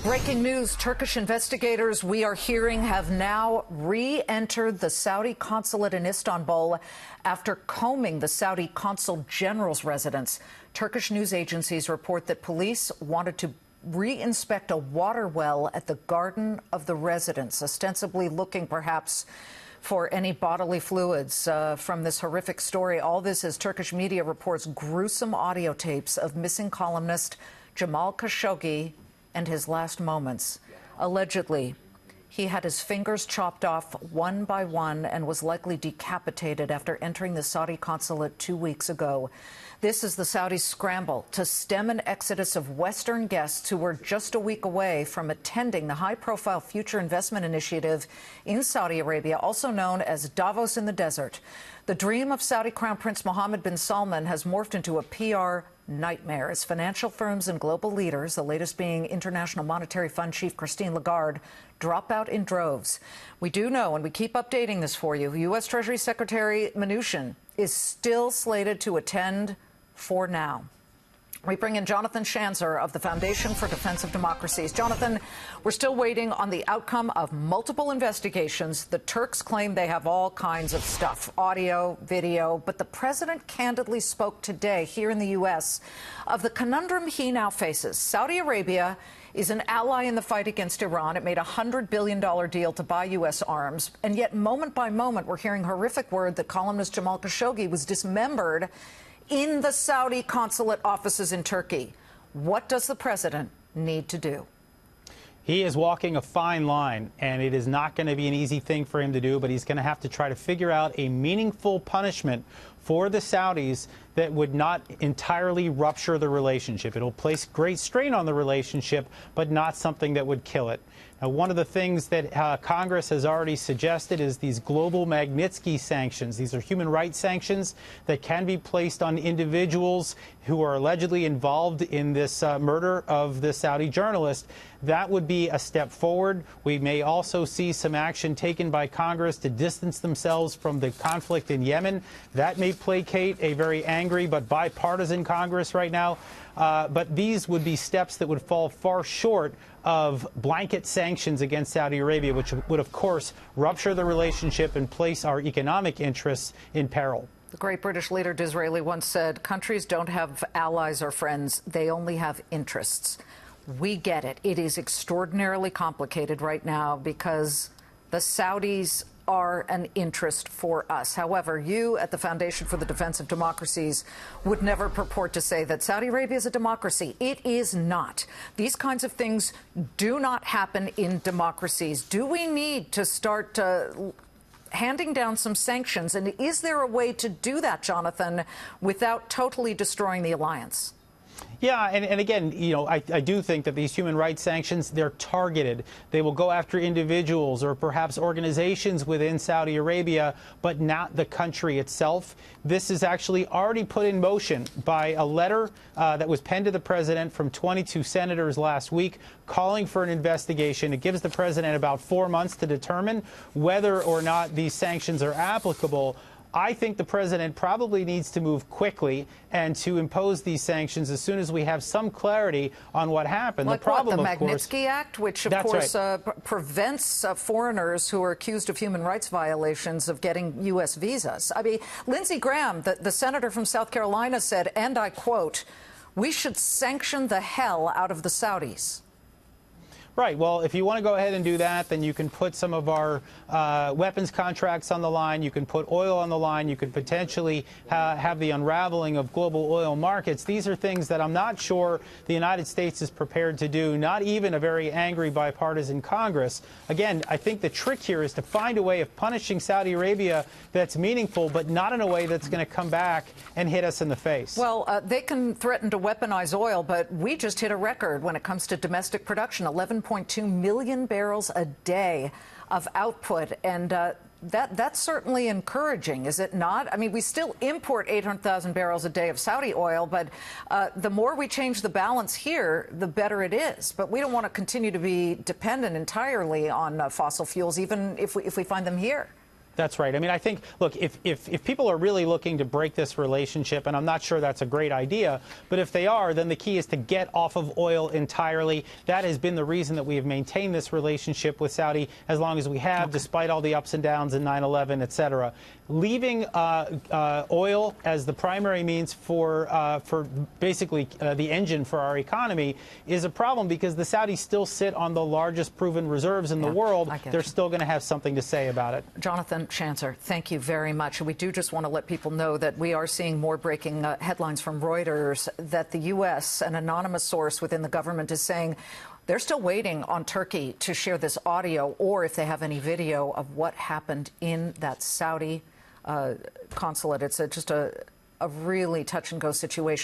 Breaking news, Turkish investigators, we are hearing, have now re-entered the Saudi consulate in Istanbul after combing the Saudi consul general's residence. Turkish news agencies report that police wanted to re-inspect a water well at the garden of the residence, ostensibly looking perhaps for any bodily fluids from this horrific story. All this as Turkish media reports gruesome audio tapes of missing columnist Jamal Khashoggi and his last moments. Allegedly, he had his fingers chopped off one by one and was likely decapitated after entering the Saudi consulate 2 weeks ago. This is the Saudis' scramble to stem an exodus of Western guests who were just a week away from attending the high-profile Future Investment Initiative in Saudi Arabia, also known as Davos in the Desert. The dream of Saudi Crown Prince Mohammed bin Salman has morphed into a PR nightmare as financial firms and global leaders, the latest being International Monetary Fund Chief Christine Lagarde, drop out in droves. We do know, and we keep updating this for you, U.S. Treasury Secretary Mnuchin is still slated to attend for now. We bring in Jonathan Schanzer of the Foundation for Defense of Democracies. Jonathan, we're still waiting on the outcome of multiple investigations. The Turks claim they have all kinds of stuff, audio, video, but the president candidly spoke today here in the U.S. of the conundrum he now faces. Saudi Arabia is an ally in the fight against Iran. It made a $100 billion deal to buy U.S. arms. And yet, moment by moment, we're hearing horrific word that columnist Jamal Khashoggi was dismembered in the Saudi consulate offices in Turkey. What does the president need to do? He is walking a fine line, and it is not going to be an easy thing for him to do, but he's going to have to try to figure out a meaningful punishment for the Saudis that would not entirely rupture the relationship. It'll place great strain on the relationship, but not something that would kill it. Now, one of the things that Congress has already suggested is these global Magnitsky sanctions. These are human rights sanctions that can be placed on individuals who are allegedly involved in this murder of the Saudi journalist. That would be a step forward. We may also see some action taken by Congress to distance themselves from the conflict in Yemen. That may placate a very angry but bipartisan Congress right now. But these would be steps that would fall far short of blanket sanctions against Saudi Arabia, which would, of course, rupture the relationship and place our economic interests in peril. The great British leader Disraeli once said, countries don't have allies or friends, they only have interests. We get it. It is extraordinarily complicated right now because the Saudis are an interest for us. However, you at the Foundation for the Defense of Democracies would never purport to say that Saudi Arabia is a democracy. It is not. These kinds of things do not happen in democracies. Do we need to start handing down some sanctions? And is there a way to do that, Jonathan, without totally destroying the alliance? Yeah, and again, you know, I do think that these human rights sanctions, they're targeted. They will go after individuals or perhaps organizations within Saudi Arabia, but not the country itself. This is actually already put in motion by a letter that was penned to the president from 22 senators last week calling for an investigation. It gives the president about 4 months to determine whether or not these sanctions are applicable. I think the president probably needs to move quickly and to impose these sanctions as soon as we have some clarity on what happened. Like the problem, what, the of course, Magnitsky Act, which of course prevents foreigners who are accused of human rights violations of getting U.S. visas. I mean, Lindsey Graham, the senator from South Carolina, said, and I quote, "We should sanction the hell out of the Saudis." Right. Well, if you want to go ahead and do that, then you can put some of our weapons contracts on the line. You can put oil on the line. You could potentially have the unraveling of global oil markets. These are things that I'm not sure the United States is prepared to do, not even a very angry bipartisan Congress. Again, I think the trick here is to find a way of punishing Saudi Arabia that's meaningful, but not in a way that's going to come back and hit us in the face. Well, they can threaten to weaponize oil, but we just hit a record when it comes to domestic production, 11.2 million barrels a day of output. And that's certainly encouraging, is it not? I mean, we still import 800,000 barrels a day of Saudi oil, but the more we change the balance here, the better it is. But we don't want to continue to be dependent entirely on fossil fuels, even if we find them here. That's right. I mean, I think, look, if people are really looking to break this relationship, and I'm not sure that's a great idea, but if they are, then the key is to get off of oil entirely. That has been the reason that we have maintained this relationship with Saudi as long as we have, despite all the ups and downs in 9/11, et cetera. Leaving oil as the primary means for basically the engine for our economy is a problem, because the Saudis still sit on the largest proven reserves in the world. They're still going to have something to say about it. Jonathan Schanzer, thank you very much. We do just want to let people know that we are seeing more breaking headlines from Reuters that the U.S., an anonymous source within the government, is saying they're still waiting on Turkey to share this audio, or if they have any video of what happened in that Saudi consulate. It's just a really touch-and-go situation.